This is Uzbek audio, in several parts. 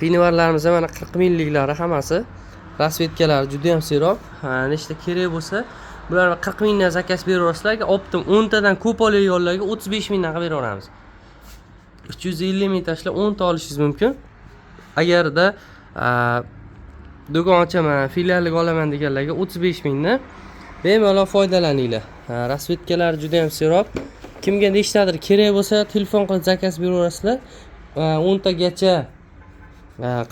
Pinivarlarimiz mana 40 mingliklari hammasi. Rasvetkalari juda ham serob. Nechta kerak bo'lsa, bularni 40 mingdan zakaz beraverasizlar. Optim 10 tadan ko'p olganlarga 35 mingdan qilib beraveramiz. 350 ming tashlab 10 ta olishingiz mumkin. Agarda do'kon ochaman, filiallik olaman deganlarga 35 mingdan bemalol foydalaninglar. Rasvetkalar juda ham serob. Kimga nechtadir kerak bo'lsa, telefon qilib zakaz beraverasizlar. 10 tagacha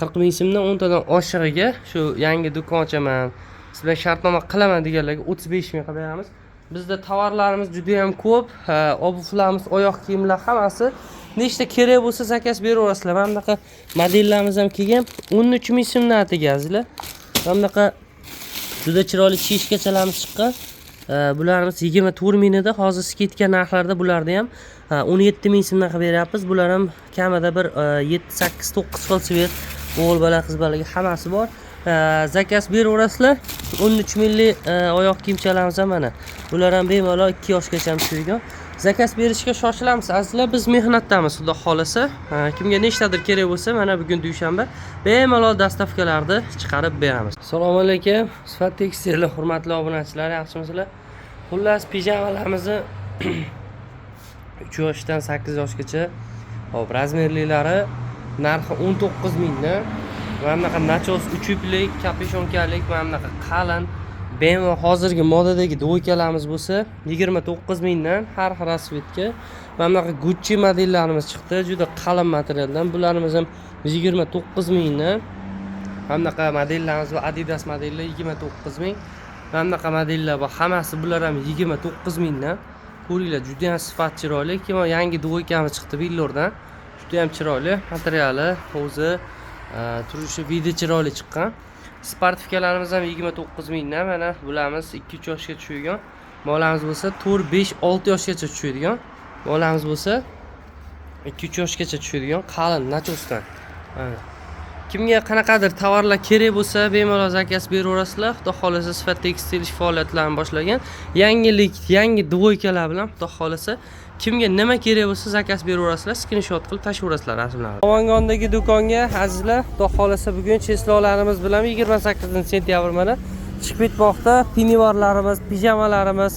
40 ming so'mdan 10 tadan oshig'iga shu yangi do'kon ochaman, sizlar shartnoma qilaman deganlarga 35 ming qilib beramiz. Bizda tovarlarimiz juda ham ko'p, obuvlarimiz, oyoq kiyimlar hammasi nechta kerak bo'lsa zakaz beraverasizlar. Mana bunaqa modellarimiz ham kelgan 13 ming so'mdan atigazlar. Mana bunaqa juda chiroyli chishkachalarimiz chiqqan. Bularimiz 24 mingda, hozir skidka narxlarda bularni ham 17 ming so'mdan qilib beryapmiz. Bular ham kamida bir 7, 8, 9 xil svet, o'g'il bola, qiz bolaga hammasi bor. Zakaz beraverasizlar. 13 minglik oyoq kiyimchalarimiz ham mana. Bular ham bemalol 2 yoshgacha ham tushgan. Zakaz berishga shoshilamiz azizlar, biz mehnatdamiz, xudo xolasa. Kimga nechtadir kerak bo'lsa, mana bugun dushanba bemalol dastavkalarni chiqarib beramiz. Assalomu alaykum, Sifat tekstillar hurmatli obunachilar, yaxshimisizlar? Xullas, pijamalarimizni 3 yoshdan 8 yoshgacha, hop, razmerlilari narxi 19 mingdan. Mana bunaqa nachos 3 iplik, kapeshonkalik, mana bunaqa qalin bemalol hozirgi modadagi do'ykalarimiz bo'lsa 29 mingdan har xil rasvetga. Mana bunaqa Gucci modellarimiz chiqdi, juda qalin materialdan. Bularimiz ham 29 mingdan. Mana bunaqa modellarimiz va Adidas modellar 29 ming. Mana bunaqa modellar va hammasi bular ham 29 mingdan. Ko'ringlar, juda ham sifat chiroyli. Kim yangi do'ykamiz chiqdi Villordan. Juda ham chiroyli, materiali, o'zi turishi video chiroyli chiqqan. Sportifikalarimiz ham 29 mingdan. Mana bularimiz 2-3 yoshga tushgan. Bolamiz bo'lsa 4, 5, 6 yoshgacha tushadigan. Bolamiz bo'lsa 2-3 yoshgacha tushadigan qalin nachosdan. Mana kimga qanaqadir tovarlar kerak bo'lsa, bemalol zakaz beraverasizlar. Xudo xolasa Sifat tekstil faoliyatlarini boshlagan. Yangilik, yangi do'ykalar bilan xudo xolasa kimga nima kerak bo'lsa zakaz beraverasizlar, screenshot qilib tashlaverasizlar rasmlarni. Navongondagi do'konga azizlar, xudo xolasa bugun cheslovlarimiz bilan 28-sentyabr mana chiqib ketmoqda. Pinivarlarimiz, pijamalarimiz,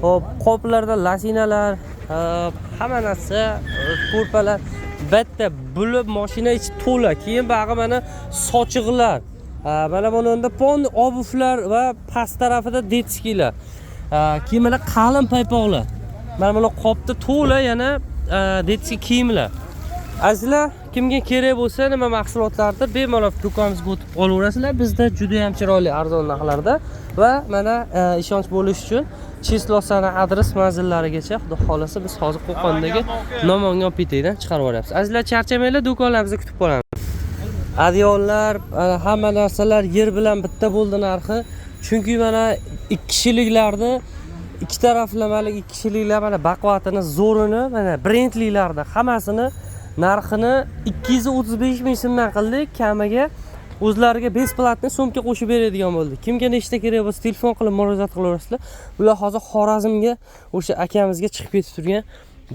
hop, qoplarda lasinalar, hamma narsa, ko'rpalar bitta bo'lib mashina ichi to'la. Keyin bag'i mana sochiqlar. Mana bunda pon obuvlar va past tarafida detskilar. Keyin mana qalin paypoqlar. Mana bular qopda to'la yana detski kiyimlar. Azizlar, kimga kerak bo'lsa, nima mahsulotlarni bemalol do'konimizga o'tib qolaverasizlar. Bizda juda ham chiroyli arzon narxlarda va mana ishonch bo'lish uchun Cheslosana adres manzillarigacha xudo xolasa biz hozir Qo'qondagi Namangan Pitaydan chiqarib olyapmiz. Azizlar, charchamanglar, do'konlarimizga kutib qolamiz. Adyonlar, hamma narsalar yer bilan bitta bo'ldi narxi. Chunki mana 2 kishiliklarni ikki taraflamali 2 kishiliklar mana baqvatini, zo'rini, mana brendlilarda hammasini narxini 235 ming so'mdan qildik. Kamiga o'zlariga besplatni so'mka qo'shib beradigan bo'ldi. Kimga nechta kerak bo'lsa telefon qilib murojaat qilaverasizlar. Bular hozir Xorazmga o'sha akamizga chiqib ketib turgan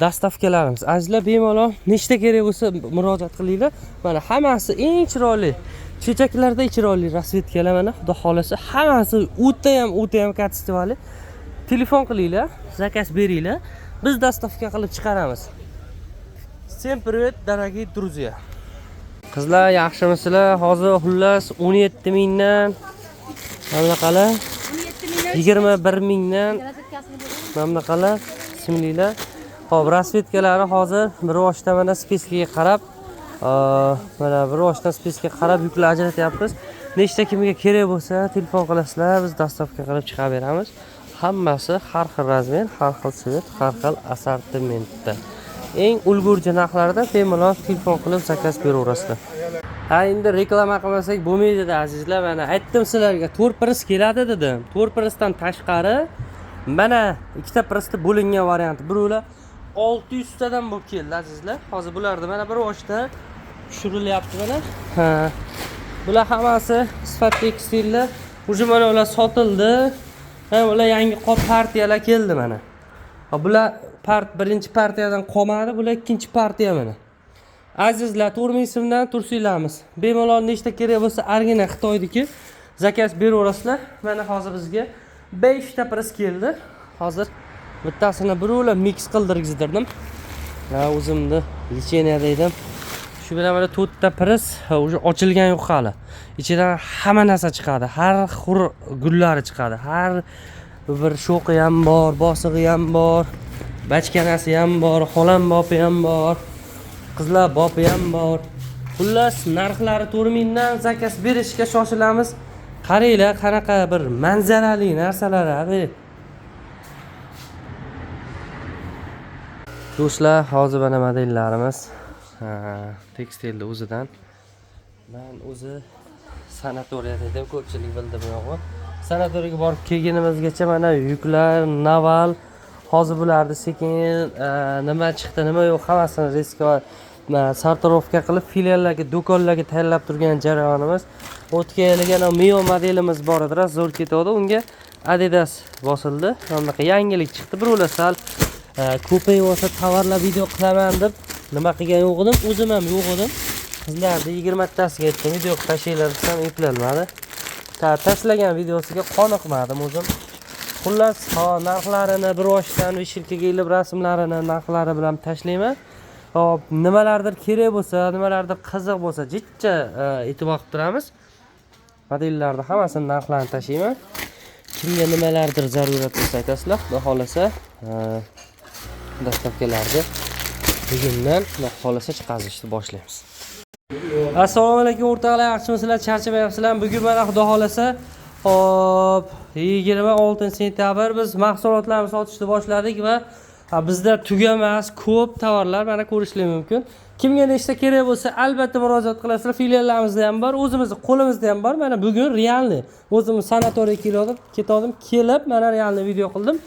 dastavkalarimiz. Azizlar, bemalol nechta kerak bo'lsa murojaat qilinglar. Mana hammasi eng chiroyli, chechaklarda chiroyli rasvetkalar mana xudo xolasa hammasi o'ta ham kattavali. Telefon qilinglar, zakaz beringlar. Biz dastavka qilib chiqaramiz. Всем привет, дорогие друзья. Qizlar, yaxshimisizlar? Hozir xullas 17 mingdan, mana bunaqalar 21 mingdan, mana bunaqalar ismlilar. Xo'p, rasvetkalari hozir bir boshdan mana speskaga qarab, mana bir boshdan speskaga qarab yuklar ajratyapmiz. Nechta kimga kerak bo'lsa telefon qilasizlar, biz dastavka qilib chiqarib beramiz. Hammasi har xil razmer, har xil svet, har xil assortimentda. Eng ulgurji narxlarda bemalol telefon qilib zakaz beraverasizlar. Endi reklama qilmasak bo'lmaydi azizlar. Mana aytdim sizlarga 4 pris keladi dedim. 4 prisdan tashqari mana ikkita prisda bo'lingan varianti. Birovlar 600 tadan bo'lib keldi azizlar. Hozir bularni mana bir boshdan tushirilyapti mana. Bular hammasi Sifat tekstillar. Uje mana ular sotildi. Ular yangi qop partiyalar keldi mana. Bular birinchi partiyadan qolmadi, bular ikkinchi partiya mana. Azizlar, 4000 so'mdan tursinglarmiz. Bemalol nechta kerak bo'lsa, original Xitoyniki zakaz beraverasizlar. Mana hozir bizga 5 ta pris keldi. Hozir bittasini birolab mix qildirgizdirdim. O'zimni lecheniya edim. Shu bilan mana 4 ta pris o'sha ochilgan yo'q hali. Ichidan hamma narsa chiqadi. Har xil gullari chiqadi. Har bir sho'qi ham bor, bosig'i ham bor, bachkanasi ham bor, xolam bopi ham bor, qizlar bopi ham bor. Xullas, narxlari 4000 dan zakaz berishga shoshilamiz. Qaranglar, qanaqa bir manzarali narsalar abi. Do'stlar, hozir mana modellarimiz tekstilni o'zidan. Men o'zi sanatoriyada edim, ko'pchilik bildi bu yo'g'i. Sanatoriyaga borib kelganimizgacha mana yuklar, naval, hozir bularni sekin nima chiqdi, nima yo'q, hammasini riskga sortirovka qilib filiallarga, do'konlarga tayyorlab turgan jarayonimiz. O'tgan yilgina Mio modelimiz bor edi, zo'r ketadi. Unga Adidas bosildi. Bunaqa yangilik chiqdi. Birovlar sal ko'payib olsa tovarlar video qilaman deb nima qilgan yo'q edim, o'zim ham yo'q edim. Qizlarni 20 tasiga aytdim, video tashinglar desam eplolmadi. Tashlagan videosiga qoniqmadim o'zim. Xullas, narxlarini bir boshdan vishilkaga ilib rasmlarini narxlari bilan tashlayman. Hop, nimalardir kerak bo'lsa, nimalardir qiziq bo'lsa, jichcha e'tibor qilib turamiz. Modellarni hammasini narxlarini tashlayman. Kimga nimalardir zarurat bo'lsa aytasizlar, xudo xolasa, dastavkalarni bugundan xudo xolasa chiqarishni boshlaymiz. Assalomu alaykum o'rtoqlar, yaxshimisizlar? Charchamayapsizlarmi? Bugun mana xudo xolasa, hop, 26 sentyabr biz mahsulotlarni sotishni boshladik va bizda tugamas ko'p tovarlar mana ko'rishingiz mumkin. Kimga nechta kerak bo'lsa, albatta murojaat qilasizlar. Filiallarimizda ham bor, o'zimizni qo'limizda ham bor. Mana bugun realni o'zim sanatoriyaga kelib, mana realni video qildim.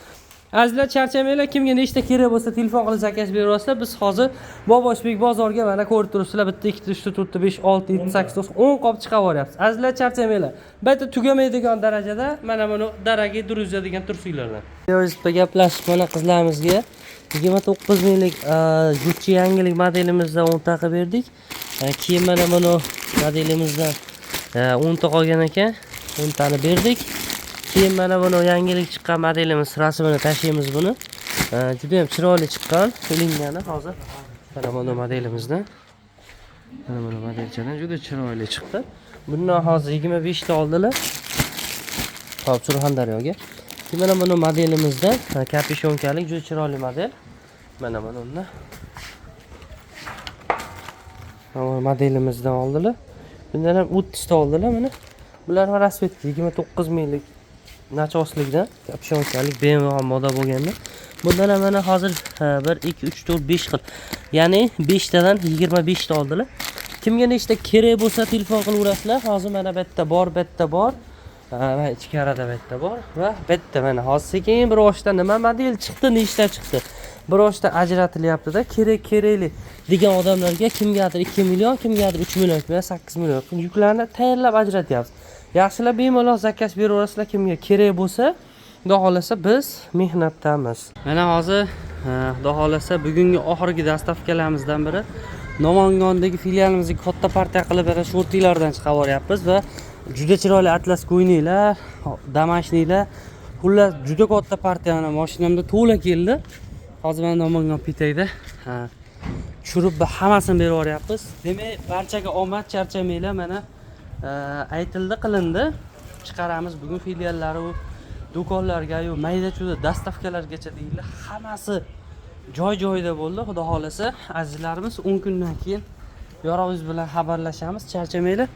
Azizlar, charchamanglar, kimga nechta kerak bo'lsa telefon qilib zakaz beraverasizlar. Biz hozir Boboshbek bozorga mana ko'rib turibsizlar. Bitta, 2, 3, 4, 5, 6, 7, 8, 9, 10 qop chiqaryapmiz. Azizlar, charchamanglar. Bitta tugamaydigan darajada mana buni daraga duruzadigan tursinglardan. Videoda gaplashib mana qizlarimizga 29 minglik Gucci yangilik modelimizdan 10 ta qilib berdik. Keyin mana buni modelimizdan 10 ta qolgan ekan, 10 tani berdik. Keyin mana buni yangilik chiqqan modelimiz rasmini tashlaymiz buni. Juda ham chiroyli chiqqan, filingani hozir. Mana buni modelimizdan. Mana buni modelchadan juda chiroyli chiqdi. Bundan hozir 25 ta oldilar. Hop, Surxondaryoga. Mana buni modelimizdan kapishyonkalik juda chiroyli model. Mana buni modelimizdan oldilar. Bundan ham 30 ta oldilar mana. Bular rasvetli 29 minglik nachoslikdan kapishyonkalik bemalol moda bo'lganda. Bundan ham mana hozir 1 2 3 4 5 xil. Ya'ni 5 tadan 25 ta oldilar. Kimga nechta kerak bo'lsa telefon qilaverasizlar. Hozir mana bitta bor. Va ichkarida bitta bor va bitta mana hozir sekin bir boshdan nima model chiqdi, nechta chiqdi. Bir boshdan ajratilyapti-da, kerakli degan odamlarga kimgadir 2 million, kimgadir 3 million, 8 million yuklarni tayyorlab ajratyapmiz. Yaxshilab bemalol zakaz beraverasizlar, kimga kerak bo'lsa, xudo xolasa biz mehnatdamiz. Mana hozir xudo xolasa bugungi oxirgi dastavkalarimizdan biri Namangondagi filialimizga katta partiya qilib mana shortilardan chiqaryapmiz va juda chiroyli atlas ko'ynaklar, damashniklar, xullas juda katta partiyani mashinamda to'la keldi. Hozir mana Namangan pitayda tushirib hammasini berib yuboryapmiz. Demak, barchaga omad, charchamanglar. Mana aytildi, qilindi. Chiqaramiz bugun filiallari, do'konlarga, mayda-chuda dastavkalargacha deyildi. Hammasi joy-joyida bo'ldi. Xudo xolasa, azizlarimiz 10 kundan keyin yorug'ingiz bilan xabarlashamiz. Charchamanglar.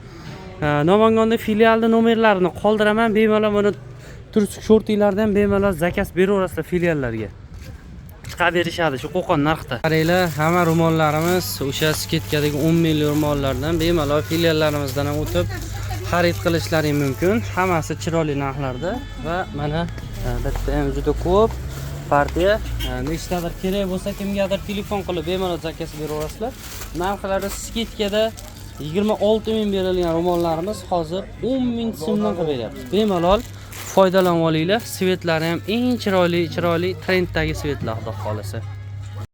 Namangonda filialni nomerlarini qoldiraman. Bemalol mana turk shortinglardan bemalol zakaz beraverasizlar filiallarga. Chiqarib berishadi shu qo'qon narxda. Qaranglar, hamma ro'mollarimiz o'sha sketkadagi 10 million ro'mollardan bemalol filiallarimizdan ham o'tib xarid qilishlaring mumkin. Hammasi chiroyli narxlarda va mana bitta ham juda ko'p partiya. Nechtadir kerak bo'lsa, kimgadir telefon qilib bemalol zakaz beraverasizlar. Narxlari sketkada 26 ming berilgan ro'mollarimiz hozir 10 ming so'mdan qilib beryapmiz. Bemalol foydalanib olinglar. Svetlari ham eng chiroyli trenddagi svetlar, xudo xolasa.